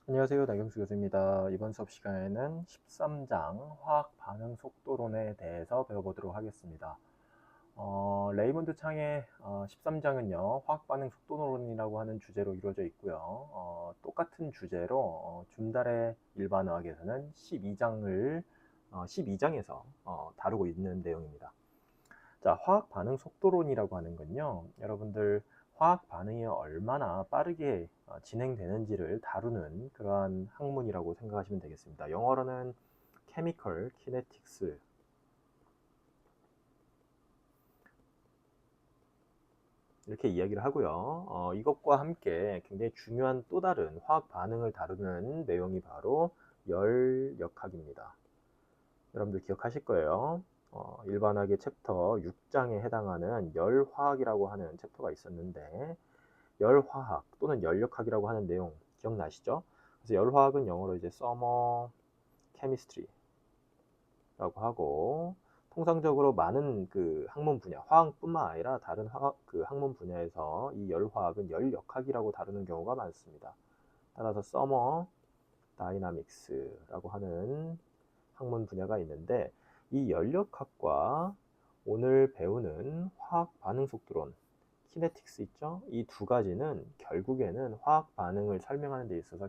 안녕하세요. 나경수 교수입니다. 이번 수업 시간에는 13장 화학 반응 속도론에 대해서 배워보도록 하겠습니다. 레이먼드 창의 13장은요, 화학 반응 속도론이라고 하는 주제로 이루어져 있고요. 똑같은 주제로 준달의 일반화학에서는 12장에서 다루고 있는 내용입니다. 자, 화학 반응 속도론이라고 하는 건요, 여러분들 화학 반응이 얼마나 빠르게 진행되는지를 다루는 그러한 학문이라고 생각하시면 되겠습니다. 영어로는 Chemical Kinetics 이렇게 이야기를 하고요. 이것과 함께 굉장히 중요한 또 다른 화학 반응을 다루는 내용이 바로 열역학입니다. 여러분들 기억하실 거예요. 일반학의 챕터 6장에 해당하는 열화학이라고 하는 챕터가 있었는데, 열화학 또는 열역학이라고 하는 내용 기억나시죠? 그래서 열화학은 영어로 이제 서머 케미스트리라고 하고, 통상적으로 많은 그 학문 분야, 화학뿐만 아니라 다른 그 학문 분야에서 이 열화학은 열역학이라고 다루는 경우가 많습니다. 따라서 서머 다이나믹스라고 하는 학문 분야가 있는데, 이 열역학과 오늘 배우는 화학 반응 속도론, 키네틱스 있죠? 이 두 가지는 결국에는 화학 반응을 설명하는 데 있어서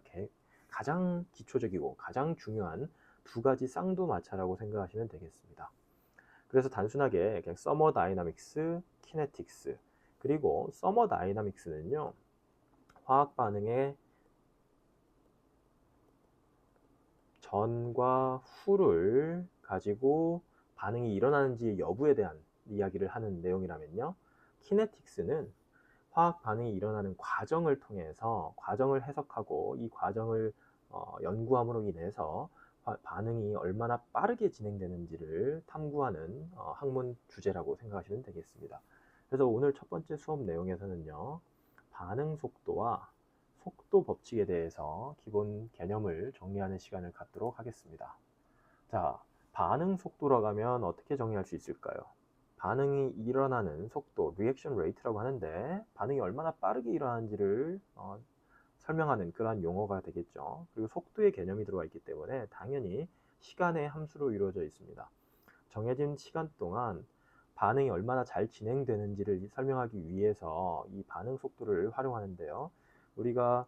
가장 기초적이고 가장 중요한 두 가지 쌍두마차라고 생각하시면 되겠습니다. 그래서 단순하게 그냥 서머 다이나믹스, 키네틱스, 그리고 서머 다이나믹스는요, 화학 반응의 전과 후를 가지고 반응이 일어나는지 여부에 대한 이야기를 하는 내용이라면요, 키네틱스는 화학 반응이 일어나는 과정을 통해서 과정을 해석하고 이 과정을 연구함으로 인해서 반응이 얼마나 빠르게 진행되는지를 탐구하는 학문 주제라고 생각하시면 되겠습니다. 그래서 오늘 첫 번째 수업 내용에서는요, 반응 속도와 속도 법칙에 대해서 기본 개념을 정리하는 시간을 갖도록 하겠습니다. 자, 반응 속도라고 하면 어떻게 정의할 수 있을까요? 반응이 일어나는 속도, 리액션 레이트라고 하는데, 반응이 얼마나 빠르게 일어나는지를 설명하는 그러한 용어가 되겠죠. 그리고 속도의 개념이 들어가 있기 때문에 당연히 시간의 함수로 이루어져 있습니다. 정해진 시간 동안 반응이 얼마나 잘 진행되는지를 설명하기 위해서 이 반응 속도를 활용하는데요. 우리가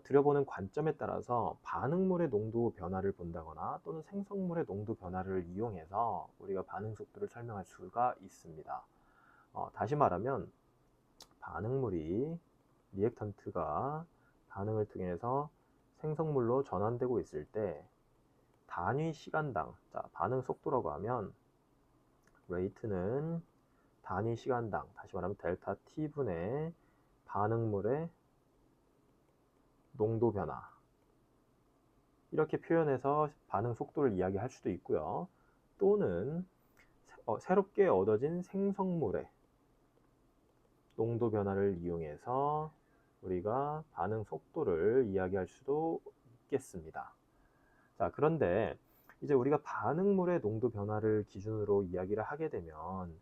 들여보는 관점에 따라서 반응물의 농도 변화를 본다거나 또는 생성물의 농도 변화를 이용해서 우리가 반응 속도를 설명할 수가 있습니다. 다시 말하면 반응물이 리액턴트가 반응을 통해서 생성물로 전환되고 있을 때 단위 시간당, 자, 반응 속도라고 하면 레이트는 단위 시간당, 다시 말하면 델타 T분의 반응물의 농도 변화, 이렇게 표현해서 반응 속도를 이야기할 수도 있고요. 또는 새롭게 얻어진 생성물의 농도 변화를 이용해서 우리가 반응 속도를 이야기할 수도 있겠습니다. 자, 그런데 이제 우리가 반응물의 농도 변화를 기준으로 이야기를 하게 되면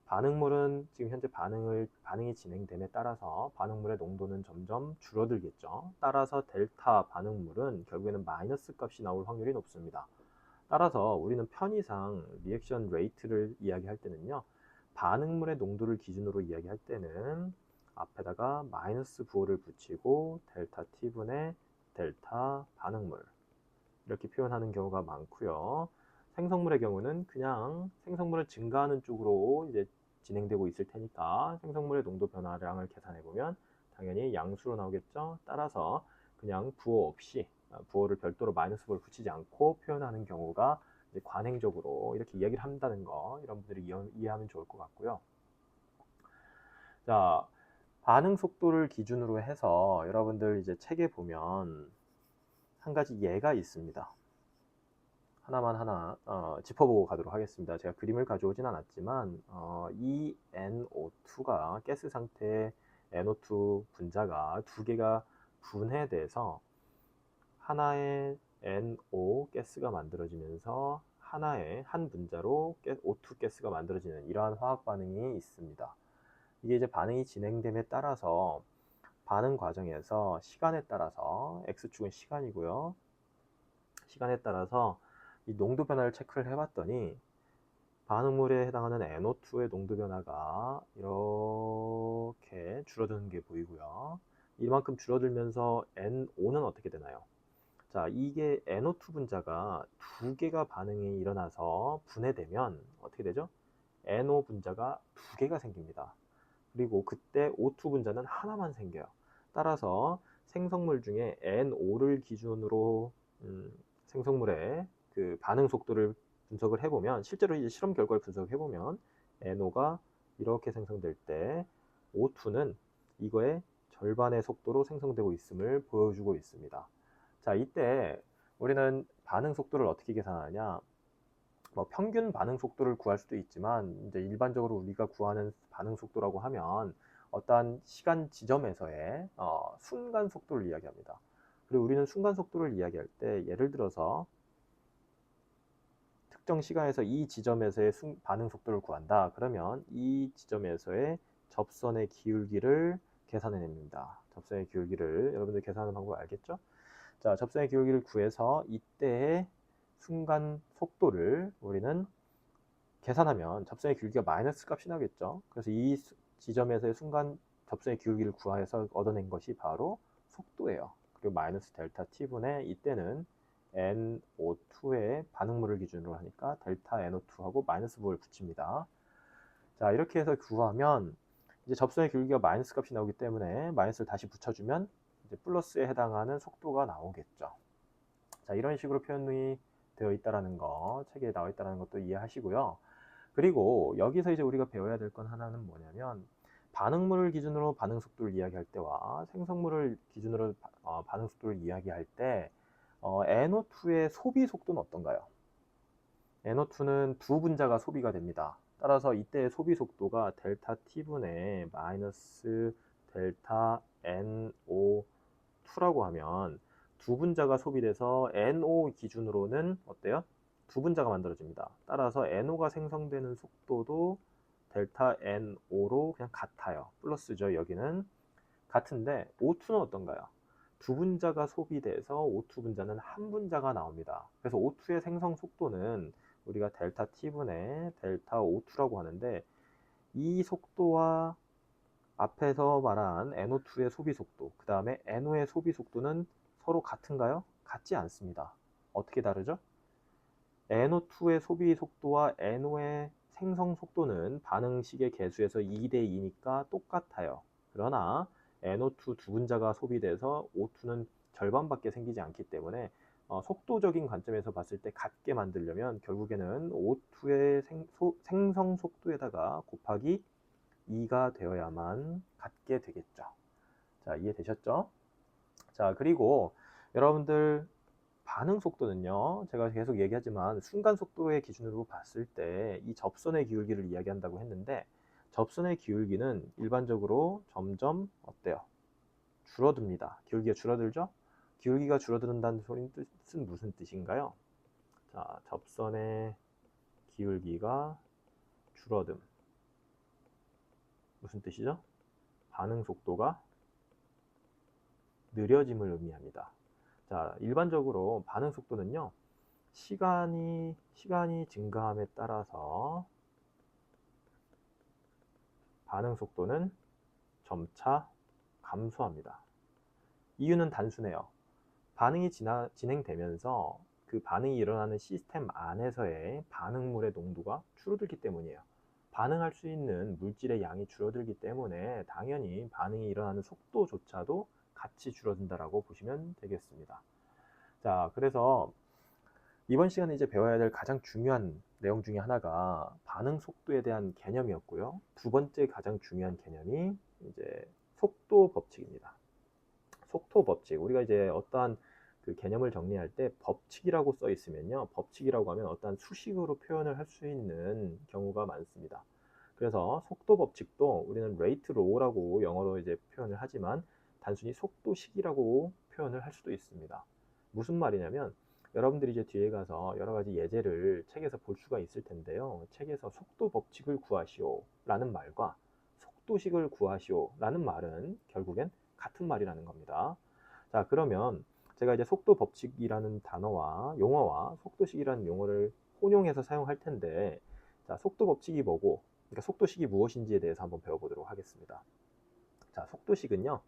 반응물은 지금 현재 반응이 진행됨에 따라서 반응물의 농도는 점점 줄어들겠죠. 따라서 델타 반응물은 결국에는 마이너스 값이 나올 확률이 높습니다. 따라서 우리는 편의상 리액션 레이트를 이야기할 때는요, 반응물의 농도를 기준으로 이야기할 때는 앞에다가 마이너스 부호를 붙이고 델타 T분의 델타 반응물 이렇게 표현하는 경우가 많고요. 생성물의 경우는 그냥 생성물을 증가하는 쪽으로 이제 진행되고 있을 테니까 생성물의 농도 변화량을 계산해 보면 당연히 양수로 나오겠죠. 따라서 그냥 부호 없이 부호를 별도로 마이너스 부호를 붙이지 않고 표현하는 경우가 이제 관행적으로 이렇게 이야기를 한다는 거, 이런 분들이 이해하면 좋을 것 같고요. 자, 반응 속도를 기준으로 해서 여러분들 이제 책에 보면 한 가지 예가 있습니다. 하나 짚어보고 가도록 하겠습니다. 제가 그림을 가져오진 않았지만 이 NO2가 가스 상태의 NO2 분자가 두 개가 분해돼서 하나의 NO 가스가 만들어지면서 하나의 한 분자로 O2 가스가 만들어지는 이러한 화학 반응이 있습니다. 이게 이제 반응이 진행됨에 따라서 반응 과정에서 시간에 따라서 x축은 시간이고요. 시간에 따라서 이 농도 변화를 체크를 해봤더니 반응물에 해당하는 NO2의 농도 변화가 이렇게 줄어드는 게 보이고요. 이만큼 줄어들면서 NO는 어떻게 되나요? 자, 이게 NO2 분자가 두 개가 반응이 일어나서 분해되면 어떻게 되죠? NO 분자가 두 개가 생깁니다. 그리고 그때 O2 분자는 하나만 생겨요. 따라서 생성물 중에 NO를 기준으로 생성물의 그 반응 속도를 분석을 해보면, 실제로 이제 실험 결과를 분석해보면 NO가 이렇게 생성될 때 O2는 이거의 절반의 속도로 생성되고 있음을 보여주고 있습니다. 자, 이때 우리는 반응 속도를 어떻게 계산하냐? 뭐 평균 반응 속도를 구할 수도 있지만, 이제 일반적으로 우리가 구하는 반응 속도라고 하면 어떠한 시간 지점에서의 순간 속도를 이야기합니다. 그리고 우리는 순간 속도를 이야기할 때 예를 들어서 특정 시간에서 이 지점에서의 반응 속도를 구한다. 그러면 이 지점에서의 접선의 기울기를 계산해냅니다. 접선의 기울기를 여러분들 계산하는 방법 알겠죠? 자, 접선의 기울기를 구해서 이때의 순간 속도를 우리는 계산하면 접선의 기울기가 마이너스 값이 나겠죠. 그래서 이 지점에서의 순간 접선의 기울기를 구해서 얻어낸 것이 바로 속도예요. 그리고 마이너스 델타 t분의 이때는 NO2의 반응물을 기준으로 하니까 델타 NO2하고 마이너스 부호를 붙입니다. 자, 이렇게 해서 구하면 이제 접선의 기울기가 마이너스 값이 나오기 때문에 마이너스를 다시 붙여주면 이제 플러스에 해당하는 속도가 나오겠죠. 자, 이런 식으로 표현이 되어 있다라는 거, 책에 나와 있다라는 것도 이해하시고요. 그리고 여기서 이제 우리가 배워야 될 건 하나는 뭐냐면, 반응물을 기준으로 반응 속도를 이야기할 때와 생성물을 기준으로 반응 속도를 이야기할 때 NO2의 소비 속도는 어떤가요? NO2는 두 분자가 소비가 됩니다. 따라서 이때의 소비 속도가 델타 T분의 마이너스 델타 NO2라고 하면 두 분자가 소비돼서 NO 기준으로는 어때요? 두 분자가 만들어집니다. 따라서 NO가 생성되는 속도도 델타 NO로 그냥 같아요. 플러스죠. 여기는 같은데 O2는 어떤가요? 두 분자가 소비돼서 O2 분자는 한 분자가 나옵니다. 그래서 O2의 생성 속도는 우리가 델타 T분의 델타 O2라고 하는데, 이 속도와 앞에서 말한 NO2의 소비 속도, 그 다음에 NO의 소비 속도는 서로 같은가요? 같지 않습니다. 어떻게 다르죠? NO2의 소비 속도와 NO의 생성 속도는 반응식의 개수에서 2대 2니까 똑같아요. 그러나 NO2 두 분자가 소비돼서 O2는 절반밖에 생기지 않기 때문에 속도적인 관점에서 봤을 때 같게 만들려면 결국에는 O2의 생성 속도에다가 곱하기 2가 되어야만 같게 되겠죠. 자, 이해되셨죠? 자, 그리고 여러분들 반응 속도는요, 제가 계속 얘기하지만 순간 속도의 기준으로 봤을 때 이 접선의 기울기를 이야기한다고 했는데, 접선의 기울기는 일반적으로 점점 어때요? 줄어듭니다. 기울기가 줄어들죠? 기울기가 줄어든다는 뜻은 무슨 뜻인가요? 자, 접선의 기울기가 줄어듦. 무슨 뜻이죠? 반응 속도가 느려짐을 의미합니다. 자, 일반적으로 반응 속도는요, 시간이 증가함에 따라서 반응 속도는 점차 감소합니다. 이유는 단순해요. 반응이 진행되면서 그 반응이 일어나는 시스템 안에서의 반응물의 농도가 줄어들기 때문이에요. 반응할 수 있는 물질의 양이 줄어들기 때문에 당연히 반응이 일어나는 속도조차도 같이 줄어든다라고 보시면 되겠습니다. 자, 그래서 이번 시간에 이제 배워야 될 가장 중요한 내용 중에 하나가 반응 속도에 대한 개념이었고요. 두 번째 가장 중요한 개념이 이제 속도 법칙입니다. 속도 법칙. 우리가 이제 어떠한 그 개념을 정리할 때 법칙이라고 써 있으면요, 법칙이라고 하면 어떠한 수식으로 표현을 할 수 있는 경우가 많습니다. 그래서 속도 법칙도 우리는 rate law라고 영어로 이제 표현을 하지만 단순히 속도식이라고 표현을 할 수도 있습니다. 무슨 말이냐면, 여러분들이 이제 뒤에 가서 여러 가지 예제를 책에서 볼 수가 있을 텐데요. 책에서 속도 법칙을 구하시오 라는 말과 속도식을 구하시오 라는 말은 결국엔 같은 말이라는 겁니다. 자, 그러면 제가 이제 속도 법칙이라는 단어와 용어와 속도식이라는 용어를 혼용해서 사용할 텐데, 자, 속도 법칙이 뭐고, 그러니까 속도식이 무엇인지에 대해서 한번 배워보도록 하겠습니다. 자, 속도식은요,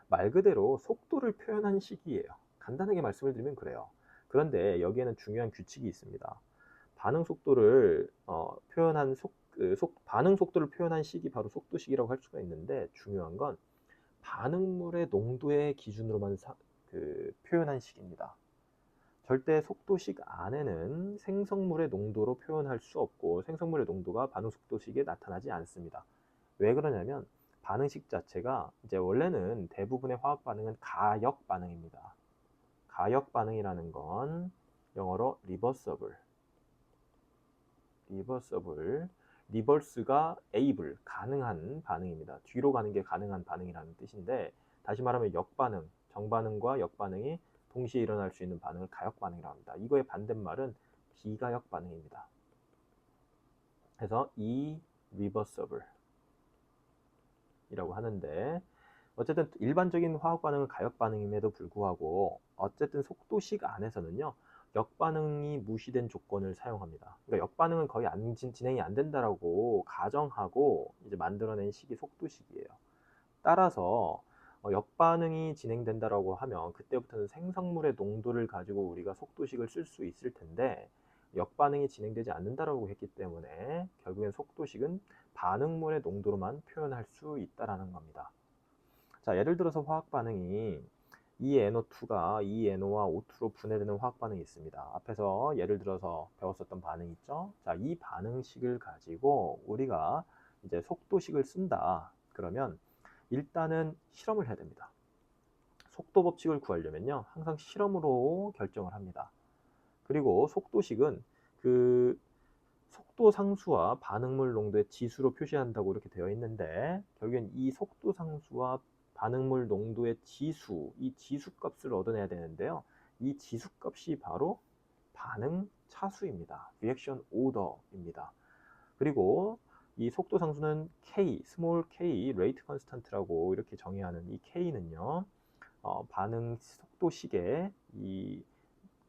말 그대로 속도를 표현한 식이에요. 간단하게 말씀을 드리면 그래요. 그런데 여기에는 중요한 규칙이 있습니다. 반응 속도를 표현한 반응 속도를 표현한 식이 바로 속도식이라고 할 수가 있는데, 중요한 건 반응물의 농도의 기준으로만 표현한 식입니다. 절대 속도식 안에는 생성물의 농도로 표현할 수 없고 생성물의 농도가 반응 속도식에 나타나지 않습니다. 왜 그러냐면 반응식 자체가 이제 원래는 대부분의 화학 반응은 가역 반응입니다. 가역 반응이라는 건 영어로 리버스가 able, 가능한 반응입니다. 뒤로 가는 게 가능한 반응이라는 뜻인데, 다시 말하면 역반응, 정반응과 역반응이 동시에 일어날 수 있는 반응을 가역 반응이라고 합니다. 이거의 반대말은 비가역 반응입니다. 그래서 irreversible 이라고 하는데, 어쨌든 일반적인 화학 반응은 가역 반응임에도 불구하고 어쨌든 속도식 안에서는요, 역반응이 무시된 조건을 사용합니다. 그러니까 역반응은 거의 진행이 안 된다라고 가정하고 이제 만들어낸 식이 속도식이에요. 따라서 역반응이 진행된다라고 하면 그때부터는 생성물의 농도를 가지고 우리가 속도식을 쓸 수 있을 텐데, 역반응이 진행되지 않는다라고 했기 때문에 결국엔 속도식은 반응물의 농도로만 표현할 수 있다라는 겁니다. 자, 예를 들어서 화학 반응이 ENO2가 ENO와 O2로 분해되는 화학 반응이 있습니다. 앞에서 예를 들어서 배웠었던 반응 있죠? 자, 이 반응식을 가지고 우리가 이제 속도식을 쓴다. 그러면 일단은 실험을 해야 됩니다. 속도 법칙을 구하려면요, 항상 실험으로 결정을 합니다. 그리고 속도식은 그 속도 상수와 반응물 농도의 지수로 표시한다고 이렇게 되어 있는데, 결국엔 이 속도 상수와 반응물 농도의 지수, 이 지수값을 얻어내야 되는데요. 이 지수값이 바로 반응 차수입니다. 리액션 오더입니다. 그리고 이 속도 상수는 K, 스몰 k, 레이트 컨스턴트라고 이렇게 정의하는 이 K는요, 반응 속도식의 이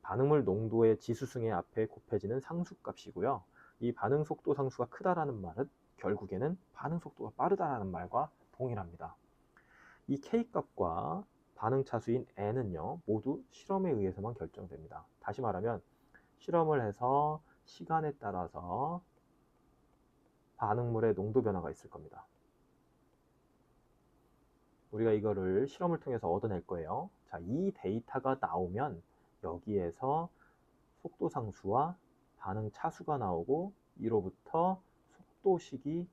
반응물 농도의 지수승의 앞에 곱해지는 상수값이고요. 이 반응 속도 상수가 크다라는 말은 결국에는 반응 속도가 빠르다라는 말과 동일합니다. 이 K값과 반응 차수인 N은요, 모두 실험에 의해서만 결정됩니다. 다시 말하면 실험을 해서 시간에 따라서 반응물의 농도 변화가 있을 겁니다. 우리가 이거를 실험을 통해서 얻어낼 거예요. 자, 이 데이터가 나오면 여기에서 속도 상수와 반응 차수가 나오고 이로부터 속도식이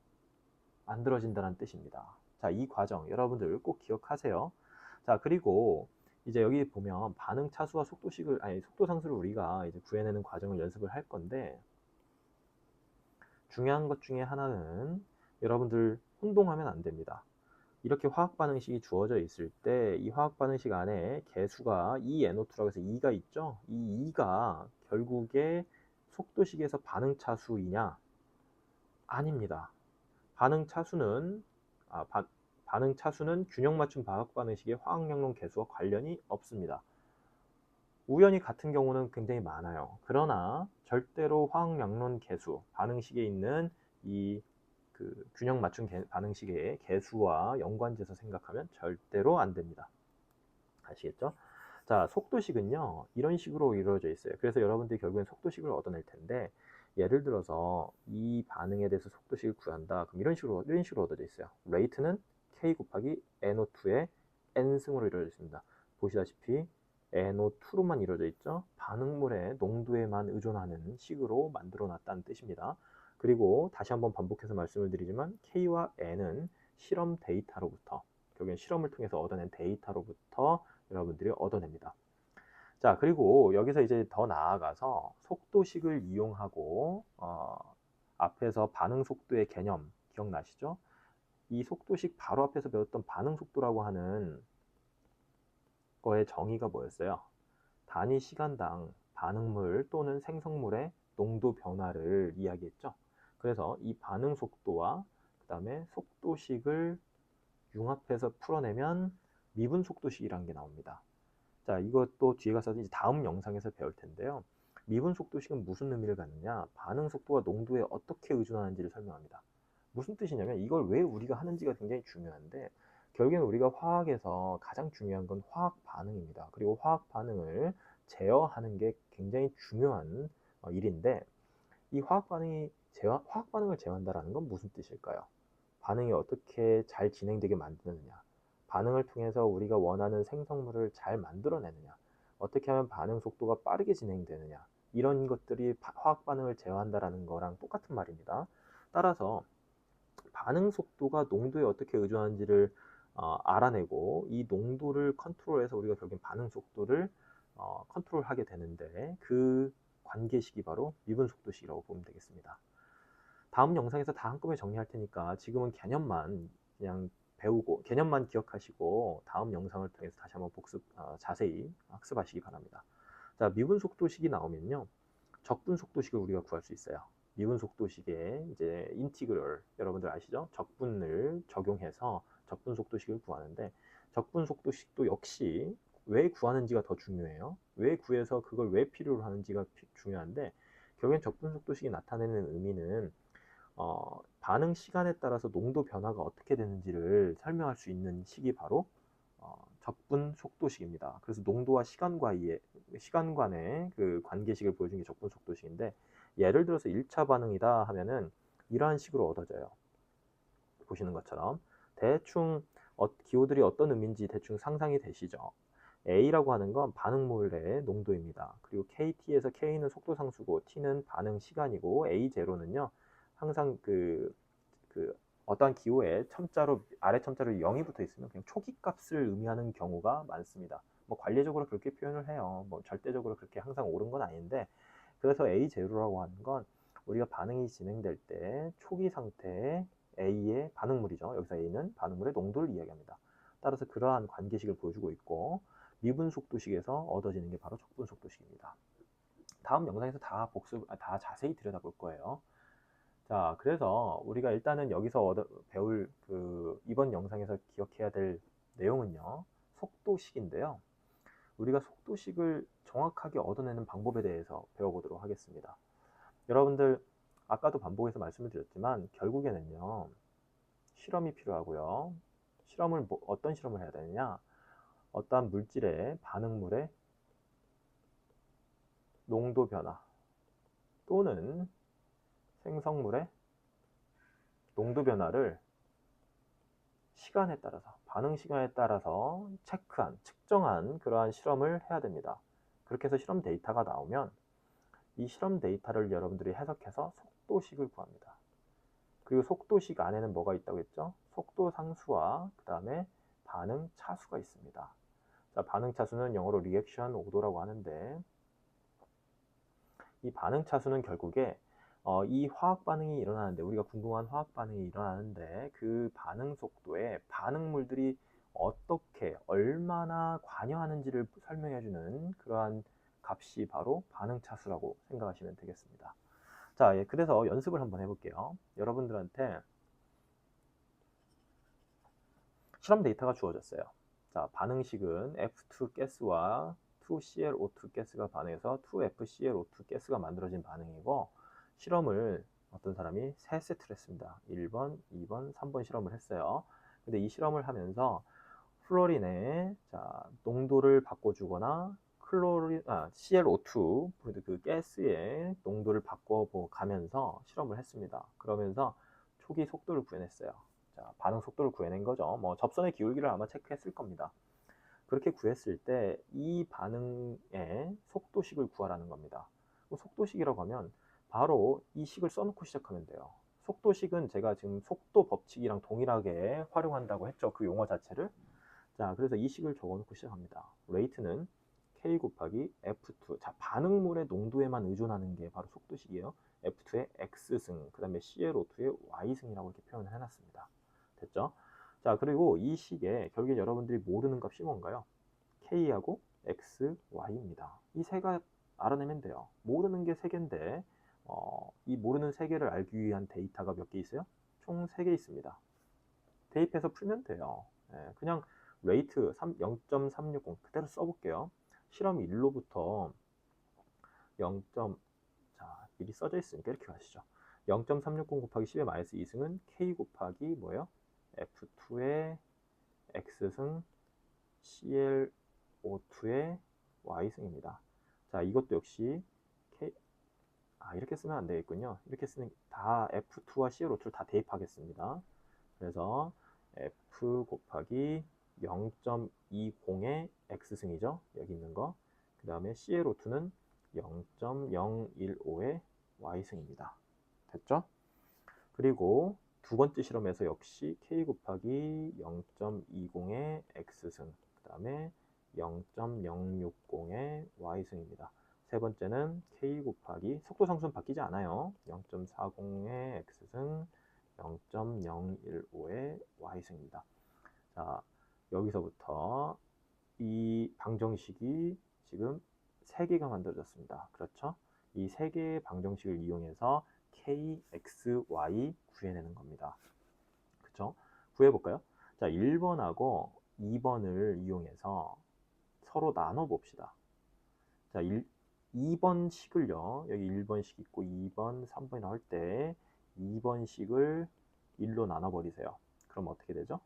만들어진다는 뜻입니다. 자, 이 과정 여러분들 꼭 기억하세요. 자, 그리고 이제 여기 보면 반응 차수와 속도 상수를 우리가 이제 구해내는 과정을 연습을 할 건데, 중요한 것 중에 하나는 여러분들 혼동하면 안 됩니다. 이렇게 화학 반응식이 주어져 있을 때 이 화학 반응식 안에 개수가 ENO2라고 해서 2가 있죠. 이 2가 결국에 속도식에서 반응 차수이냐? 아닙니다. 반응 차수는 반응 차수는 균형 맞춤 화학 반응식의 화학 양론 개수와 관련이 없습니다. 우연히 같은 경우는 굉장히 많아요. 그러나 절대로 화학 양론 개수, 반응식에 있는 이 균형 맞춤 반응식의 개수와 연관돼서 생각하면 절대로 안 됩니다. 아시겠죠? 자, 속도식은요, 이런 식으로 이루어져 있어요. 그래서 여러분들이 결국엔 속도식을 얻어낼 텐데, 예를 들어서 이 반응에 대해서 속도식을 구한다. 그럼 이런 식으로 얻어져 있어요. 레이트는 K 곱하기 NO2의 N승으로 이루어져 있습니다. 보시다시피 NO2로만 이루어져 있죠. 반응물의 농도에만 의존하는 식으로 만들어 놨다는 뜻입니다. 그리고 다시 한번 반복해서 말씀을 드리지만 K와 N은 실험 데이터로부터, 결국엔 실험을 통해서 얻어낸 데이터로부터 여러분들이 얻어냅니다. 자, 그리고 여기서 이제 더 나아가서 속도식을 이용하고 앞에서 반응 속도의 개념 기억나시죠? 이 속도식 바로 앞에서 배웠던 반응 속도라고 하는 거의 정의가 뭐였어요? 단위 시간당 반응물 또는 생성물의 농도 변화를 이야기했죠. 그래서 이 반응 속도와 그 다음에 속도식을 융합해서 풀어내면 미분 속도식이라는 게 나옵니다. 자, 이것도 뒤에 가서 이제 다음 영상에서 배울 텐데요. 미분 속도식은 무슨 의미를 갖느냐? 반응 속도가 농도에 어떻게 의존하는지를 설명합니다. 무슨 뜻이냐면 이걸 왜 우리가 하는지가 굉장히 중요한데, 결국에는 우리가 화학에서 가장 중요한 건 화학 반응입니다. 그리고 화학 반응을 제어하는 게 굉장히 중요한 일인데, 이 화학 반응을 제어한다라는 건 무슨 뜻일까요? 반응이 어떻게 잘 진행되게 만드느냐, 반응을 통해서 우리가 원하는 생성물을 잘 만들어내느냐, 어떻게 하면 반응 속도가 빠르게 진행되느냐, 이런 것들이 화학 반응을 제어한다라는 거랑 똑같은 말입니다. 따라서 반응 속도가 농도에 어떻게 의존하는지를 알아내고, 이 농도를 컨트롤해서 우리가 결국엔 반응 속도를 컨트롤하게 되는데, 그 관계식이 바로 미분 속도식이라고 보면 되겠습니다. 다음 영상에서 다 한꺼번에 정리할 테니까 지금은 개념만 그냥 배우고 개념만 기억하시고, 다음 영상을 통해서 다시 한번 자세히 학습하시기 바랍니다. 자, 미분 속도식이 나오면요, 적분 속도식을 우리가 구할 수 있어요. 미분 속도식에 이제 인티그럴, 여러분들 아시죠? 적분을 적용해서 적분 속도식을 구하는데, 적분 속도식도 역시 왜 구하는지가 더 중요해요. 왜 구해서 그걸 왜 필요로 하는지가 중요한데, 결국엔 적분 속도식이 나타내는 의미는 반응 시간에 따라서 농도 변화가 어떻게 되는지를 설명할 수 있는 식이 바로 적분 속도식입니다. 그래서 농도와 시간간의 그 관계식을 보여준 게 적분 속도식인데, 예를 들어서 1차 반응이다 하면은 이러한 식으로 얻어져요. 보시는 것처럼 대충 기호들이 어떤 의미인지 대충 상상이 되시죠? A라고 하는 건 반응물의 농도입니다. 그리고 KT에서 K는 속도 상수고 T는 반응 시간이고, A0는요 항상 어떠한 기호에 아래 첨자로 0이 붙어 있으면 그냥 초기 값을 의미하는 경우가 많습니다. 뭐 관례적으로 그렇게 표현을 해요. 뭐 절대적으로 그렇게 항상 옳은 건 아닌데, 그래서 A0라고 하는 건 우리가 반응이 진행될 때 초기 상태의 A의 반응물이죠. 여기서 A는 반응물의 농도를 이야기합니다. 따라서 그러한 관계식을 보여주고 있고, 미분 속도식에서 얻어지는 게 바로 적분 속도식입니다. 다음 영상에서 다 자세히 들여다볼 거예요. 자, 그래서 우리가 일단은 여기서 배울 이번 영상에서 기억해야 될 내용은요, 속도식인데요. 우리가 속도식을 정확하게 얻어내는 방법에 대해서 배워보도록 하겠습니다. 여러분들, 아까도 반복해서 말씀을 드렸지만 결국에는요, 실험이 필요하고요. 어떤 실험을 해야 되느냐? 어떠한 물질의 반응물의 농도 변화 또는 생성물의 농도 변화를 반응 시간에 따라서 측정한 그러한 실험을 해야 됩니다. 그렇게 해서 실험 데이터가 나오면 이 실험 데이터를 여러분들이 해석해서 속도식을 구합니다. 그리고 속도식 안에는 뭐가 있다고 했죠? 속도 상수와 그 다음에 반응 차수가 있습니다. 자, 반응 차수는 영어로 리액션 오도라고 하는데, 이 반응 차수는 결국에 이 화학 반응이 일어나는데, 우리가 궁금한 화학 반응이 일어나는데 그 반응 속도에 반응물들이 어떻게 얼마나 관여하는지를 설명해주는 그러한 값이 바로 반응 차수라고 생각하시면 되겠습니다. 자, 그래서 연습을 한번 해볼게요. 여러분들한테 실험 데이터가 주어졌어요. 자, 반응식은 F2 가스와 2ClO2 가스가 반응해서 2FClO2 가스가 만들어진 반응이고, 실험을 어떤 사람이 3세트를 했습니다. 1번, 2번, 3번 실험을 했어요. 근데 이 실험을 하면서 플로린의 농도를 바꿔주거나 ClO2 그 가스의 농도를 바꿔가면서 실험을 했습니다. 그러면서 초기 속도를 구해냈어요. 자, 반응 속도를 구해낸 거죠. 뭐 접선의 기울기를 아마 체크했을 겁니다. 그렇게 구했을 때 이 반응의 속도식을 구하라는 겁니다. 속도식이라고 하면 바로 이 식을 써놓고 시작하면 돼요. 속도식은 제가 지금 속도 법칙이랑 동일하게 활용한다고 했죠. 그 용어 자체를. 자, 그래서 이 식을 적어놓고 시작합니다. 레이트는 K 곱하기 F2. 자, 반응물의 농도에만 의존하는 게 바로 속도식이에요. F2의 X승, 그 다음에 ClO2의 Y승이라고 이렇게 표현을 해놨습니다. 됐죠? 자, 그리고 이 식에 결국에 여러분들이 모르는 값이 뭔가요? K하고 X, Y입니다. 이 세 가 알아내면 돼요. 모르는 게 3개인데 이 모르는 3개를 알기 위한 데이터가 몇 개 있어요? 총 3개 있습니다. 대입해서 풀면 돼요. 그냥 레이트 0.360 그대로 써볼게요. 실험 1로부터 0. 자, 미리 써져 있으니까 이렇게 가시죠. 0.360 곱하기 10의 마이너스 2승은 K 곱하기 뭐예요? F2의 X승 ClO2의 Y승입니다. 자, 이것도 역시 K, 이렇게 쓰면 안 되겠군요. 이렇게 쓰는 다 F2와 ClO2를 다 대입하겠습니다. 그래서 F 곱하기 0.20의 X승이죠. 여기 있는 거. 그 다음에 ClO2는 0.015의 Y승입니다. 됐죠? 그리고 두 번째 실험에서 역시 K 곱하기 0.20의 X승, 그 다음에 0.060의 Y승입니다. 세 번째는 K 곱하기, 속도 상수는 바뀌지 않아요. 0.40의 X승, 0.015의 Y승입니다. 자, 여기서부터 이 방정식이 지금 3개가 만들어졌습니다. 그렇죠? 이 3개의 방정식을 이용해서 K, X, Y 구해내는 겁니다. 그렇죠? 구해볼까요? 자, 1번하고 2번을 이용해서 서로 나눠봅시다. 자, 2번식을요. 여기 1번식 있고 2번, 3번이 나올 때 2번식을 1로 나눠버리세요. 그럼 어떻게 되죠?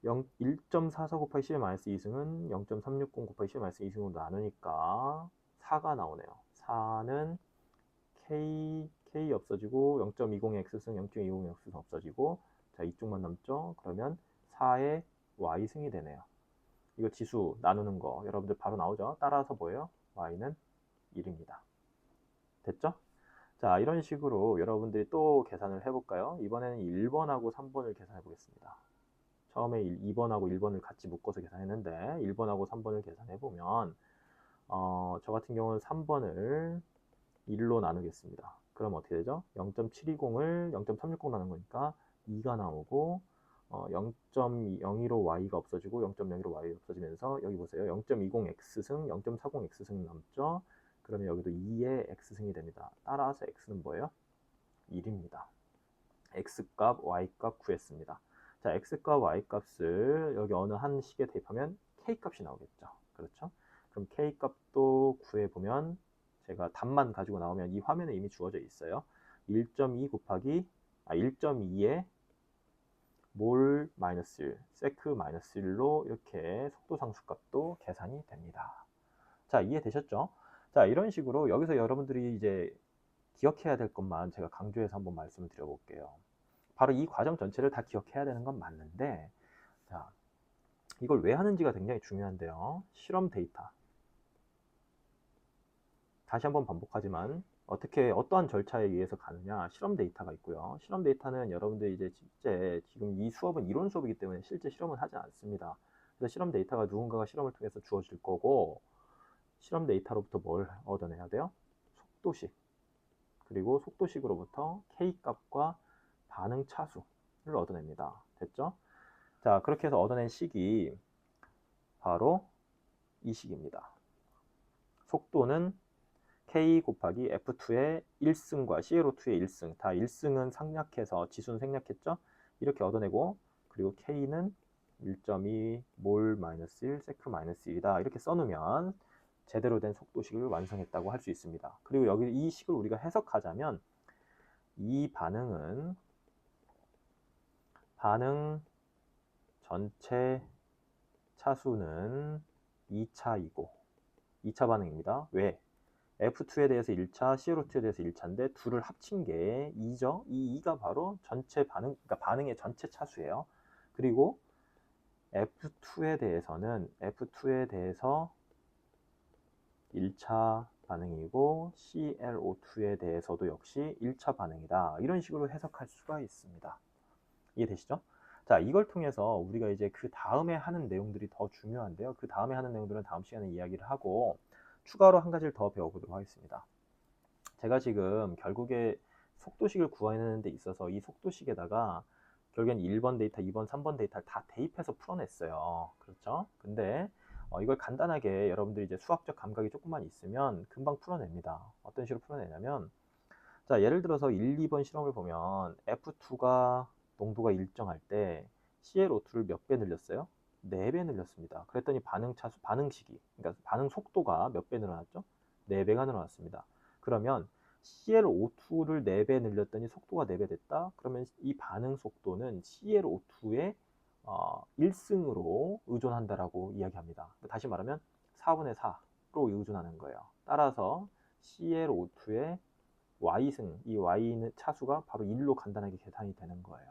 1.44 곱하기 10의 마이너스 2승은 0.360 곱하기 10의 마이너스 2승으로 나누니까 4가 나오네요. 4는 K 없어지고 0.20의 X승, 0.20의 X승 없어지고 자, 이쪽만 남죠? 그러면 4의 Y승이 되네요. 이거 지수 나누는 거 여러분들 바로 나오죠? 따라서 뭐예요? Y는 1입니다. 됐죠? 자, 이런 식으로 여러분들이 또 계산을 해볼까요? 이번에는 1번하고 3번을 계산해 보겠습니다. 처음에 2번하고 1번을 같이 묶어서 계산했는데 1번하고 3번을 계산해보면 저 같은 경우는 3번을 1로 나누겠습니다. 그럼 어떻게 되죠? 0.720을 0.360 나눈 거니까 2가 나오고 0.015 y가 없어지고 0.015 y 없어지면서 여기 보세요. 0.20 x승, 0.40 x승 남죠? 그러면 여기도 2의 x승이 됩니다. 따라서 x는 뭐예요? 1입니다. x값, y값 구했습니다. 자, x값, y값을 여기 어느 한 식에 대입하면 k값이 나오겠죠. 그렇죠? 그럼 k값도 구해보면 제가 답만 가지고 나오면 이 화면에 이미 주어져 있어요. 1.2 곱하기 1.2에 몰 마이너스 1, 세크 마이너스 1로 이렇게 속도 상수값도 계산이 됩니다. 자, 이해되셨죠? 자, 이런 식으로 여기서 여러분들이 이제 기억해야 될 것만 제가 강조해서 한번 말씀을 드려볼게요. 바로 이 과정 전체를 다 기억해야 되는 건 맞는데, 자, 이걸 왜 하는지가 굉장히 중요한데요. 실험 데이터. 다시 한번 반복하지만 어떠한 절차에 의해서 가느냐, 실험 데이터가 있고요. 실험 데이터는 여러분들이 이제 실제 지금 이 수업은 이론 수업이기 때문에 실제 실험은 하지 않습니다. 그래서 실험 데이터가 누군가가 실험을 통해서 주어질 거고, 실험 데이터로부터 뭘 얻어내야 돼요? 속도식. 그리고 속도식으로부터 K값과 반응 차수를 얻어냅니다. 됐죠? 자, 그렇게 해서 얻어낸 식이 바로 이 식입니다. 속도는 K 곱하기 F2의 1승과 ClO2의 1승, 다 1승은 생략해서 지수는 생략했죠? 이렇게 얻어내고, 그리고 K는 1.2 몰 마이너스 1, 세크 마이너스 1이다. 이렇게 써놓으면 제대로 된 속도식을 완성했다고 할 수 있습니다. 그리고 여기 이 식을 우리가 해석하자면 이 반응은 반응 전체 차수는 2차이고 2차 반응입니다. 왜? F2에 대해서 1차, ClO2에 대해서 1차인데 둘을 합친 게 2죠. 이 2가 바로 전체 반응, 그러니까 반응의 전체 차수예요. 그리고 F2에 대해서 1차 반응이고 ClO2에 대해서도 역시 1차 반응이다. 이런 식으로 해석할 수가 있습니다. 이해되시죠? 자, 이걸 통해서 우리가 이제 그 다음에 하는 내용들이 더 중요한데요. 그 다음에 하는 내용들은 다음 시간에 이야기를 하고 추가로 한 가지를 더 배워보도록 하겠습니다. 제가 지금 결국에 속도식을 구하는 데 있어서 이 속도식에다가 결국엔 1번 데이터, 2번, 3번 데이터를 다 대입해서 풀어냈어요. 그렇죠? 근데 이걸 간단하게 여러분들이 이제 수학적 감각이 조금만 있으면 금방 풀어냅니다. 어떤 식으로 풀어내냐면, 자, 예를 들어서 1, 2번 실험을 보면 F2가 농도가 일정할 때 ClO2를 몇 배 늘렸어요? 4배 늘렸습니다. 그랬더니 반응 차수, 반응 시기, 그러니까 반응 속도가 몇 배 늘어났죠? 4배가 늘어났습니다. 그러면 ClO2를 4배 늘렸더니 속도가 4배 됐다? 그러면 이 반응 속도는 ClO2의 1승으로 의존한다라고 이야기합니다. 다시 말하면 4분의 4로 의존하는 거예요. 따라서 ClO2의 Y승, 이 Y는 차수가 바로 1로 간단하게 계산이 되는 거예요.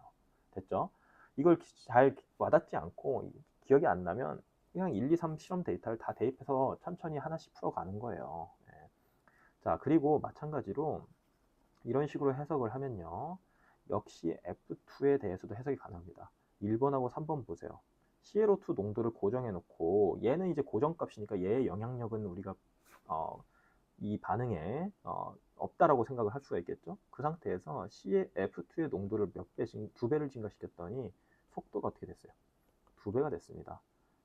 됐죠? 이걸 잘 와닿지 않고 기억이 안 나면 그냥 1, 2, 3 실험 데이터를 다 대입해서 천천히 하나씩 풀어가는 거예요. 네. 자, 그리고 마찬가지로 이런 식으로 해석을 하면요. 역시 F2에 대해서도 해석이 가능합니다. 1번하고 3번 보세요. ClO2 농도를 고정해 놓고 얘는 이제 고정값이니까 얘의 영향력은 우리가 이 반응에 없다라고 생각을 할 수가 있겠죠. 그 상태에서 F2의 농도를 몇 배, 2배를 증가시켰더니 속도가 어떻게 됐어요? 2배가 됐습니다.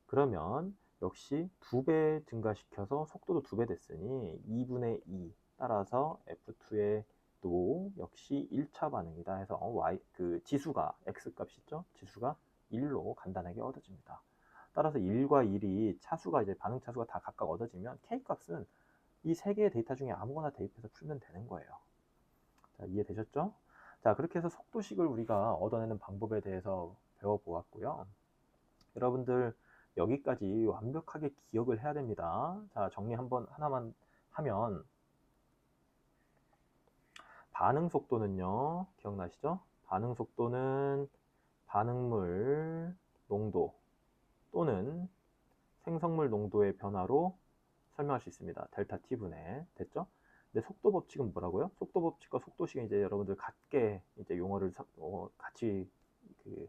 그러면 역시 2배 증가시켜서 속도도 2배 됐으니 2분의 2 따라서 F2의 또 역시 1차 반응이다 해서 Y 그 지수가 X 값이 있죠? 지수가 1로 간단하게 얻어집니다. 따라서 1과 1이 차수가 이제 반응 차수가 다 각각 얻어지면 K 값은 이 세 개의 데이터 중에 아무거나 대입해서 풀면 되는 거예요. 자, 이해되셨죠? 자, 그렇게 해서 속도식을 우리가 얻어내는 방법에 대해서 배워보았고요. 여러분들 여기까지 완벽하게 기억을 해야 됩니다. 자, 정리 한번 하나만 하면 반응 속도는요, 기억나시죠? 반응 속도는 반응물 농도 또는 생성물 농도의 변화로 설명할 수 있습니다. 델타 T분의. 됐죠? 근데 속도 법칙은 뭐라고요? 속도 법칙과 속도식은 이제 여러분들 같게 이제 용어를 같이 그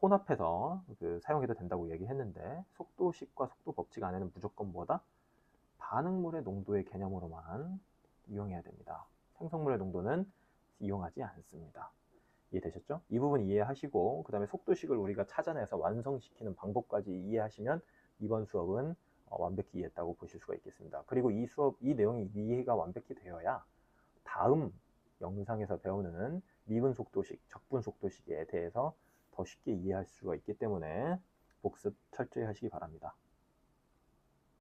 혼합해서 사용해도 된다고 얘기했는데, 속도식과 속도 법칙 안에는 무조건 뭐다? 반응물의 농도의 개념으로만 이용해야 됩니다. 생성물의 농도는 이용하지 않습니다. 이해되셨죠? 이 부분 이해하시고 그 다음에 속도식을 우리가 찾아내서 완성시키는 방법까지 이해하시면 이번 수업은 완벽히 이해했다고 보실 수가 있겠습니다. 그리고 이 수업, 이 내용이 이해가 완벽히 되어야 다음 영상에서 배우는 미분 속도식, 적분 속도식에 대해서 더 쉽게 이해할 수가 있기 때문에 복습 철저히 하시기 바랍니다.